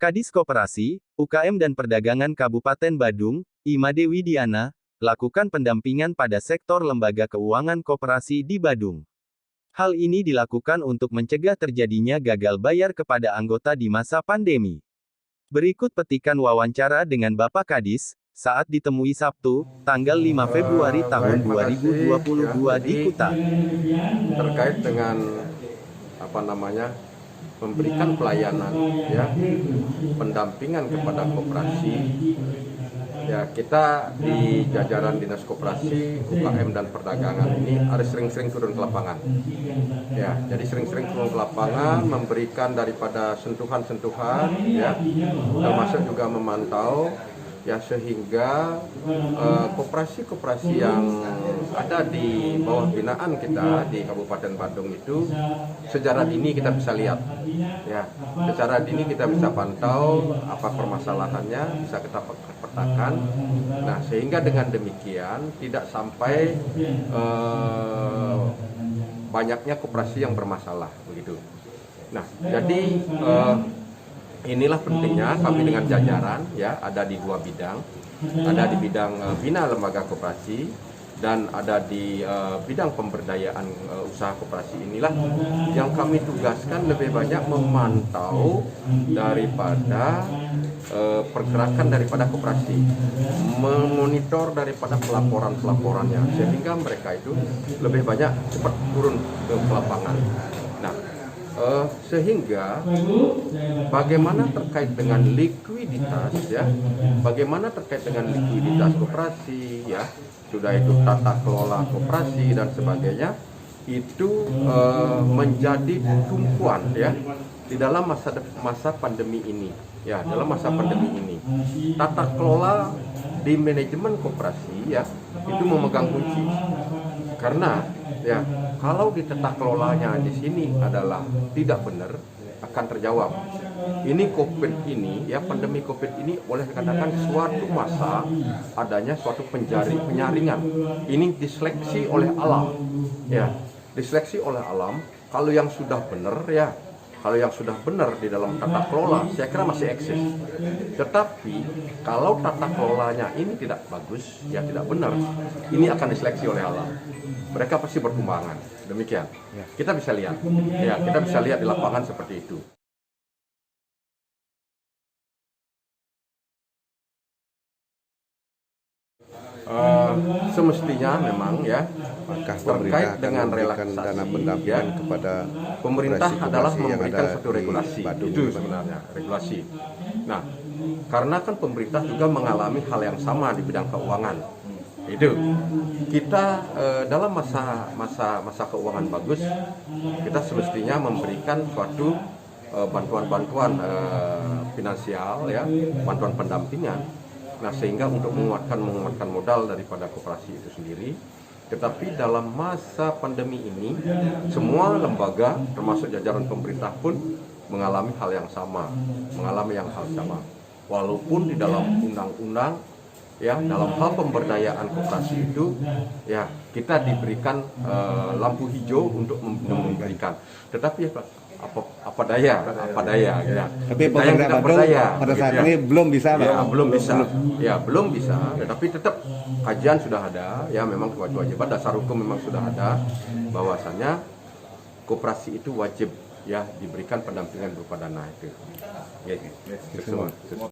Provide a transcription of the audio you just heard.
Kadis Koperasi, UKM dan Perdagangan Kabupaten Badung, Imade Widiana, lakukan pendampingan pada sektor lembaga keuangan koperasi di Badung. Hal ini dilakukan untuk mencegah terjadinya gagal bayar kepada anggota di masa pandemi. Berikut petikan wawancara dengan Bapak Kadis, saat ditemui Sabtu, tanggal 5 Februari tahun 2022 di Kuta. Terkait dengan memberikan pelayanan pendampingan kepada koperasi, kita di jajaran Dinas Koperasi, UKM dan Perdagangan ini harus sering-sering turun ke lapangan. Jadi sering-sering turun ke lapangan, memberikan daripada sentuhan-sentuhan, termasuk juga memantau, sehingga koperasi-koperasi yang ada di bawah binaan kita di Kabupaten Badung itu secara dini kita bisa lihat, secara dini kita bisa pantau apa permasalahannya, bisa kita petakan. Nah, sehingga dengan demikian tidak sampai banyaknya koperasi yang bermasalah begitu. Nah, jadi inilah pentingnya kami dengan jajaran ada di dua bidang, ada di bidang bina lembaga koperasi dan ada di bidang pemberdayaan usaha koperasi. Inilah yang kami tugaskan lebih banyak memantau daripada pergerakan daripada koperasi, memonitor daripada pelaporan-pelaporannya, sehingga mereka itu lebih banyak cepat turun ke lapangan. Nah, sehingga bagaimana terkait dengan likuiditas, bagaimana terkait dengan likuiditas koperasi, sudah itu tata kelola koperasi dan sebagainya, itu menjadi tumpuan di dalam masa pandemi ini. Dalam masa pandemi ini, tata kelola di manajemen koperasi itu memegang kunci. Karena kalau di tata kelolanya di sini adalah tidak benar, akan terjawab. Ini COVID ini, pandemi COVID ini boleh dikatakan suatu masa adanya suatu penyaringan. Ini diseleksi oleh alam, diseleksi oleh alam. Kalau yang sudah benar, kalau yang sudah benar di dalam tata kelola, saya kira masih eksis. Tetapi kalau tata kelolanya ini tidak bagus, tidak benar, ini akan diseleksi oleh alam. Mereka pasti bertumbangan. Demikian. Kita bisa lihat. Kita bisa lihat di lapangan seperti itu. Semestinya memang terkait dengan relaksasi dana pendampingan kepada pemerintah adalah memberikan satu regulasi. Itu sebenarnya regulasi. Nah, karena kan pemerintah juga mengalami hal yang sama di bidang keuangan. Itu kita dalam masa keuangan bagus, kita semestinya memberikan suatu bantuan-bantuan finansial, bantuan pendampingan. Nah, sehingga untuk menguatkan modal daripada koperasi itu sendiri. Tetapi dalam masa pandemi ini, semua lembaga termasuk jajaran pemerintah pun mengalami hal yang sama, Walaupun di dalam undang-undang, dalam hal pemberdayaan koperasi itu, kita diberikan lampu hijau untuk memberikan. Tetapi apa daya. Tapi pemerintah Badung pada saat ini belum bisa, belum bisa. Tetapi tetap kajian sudah ada, memang kewajiban dasar hukum memang sudah ada, bahwasannya koperasi itu wajib diberikan pendampingan berupa dana itu. Itu semua.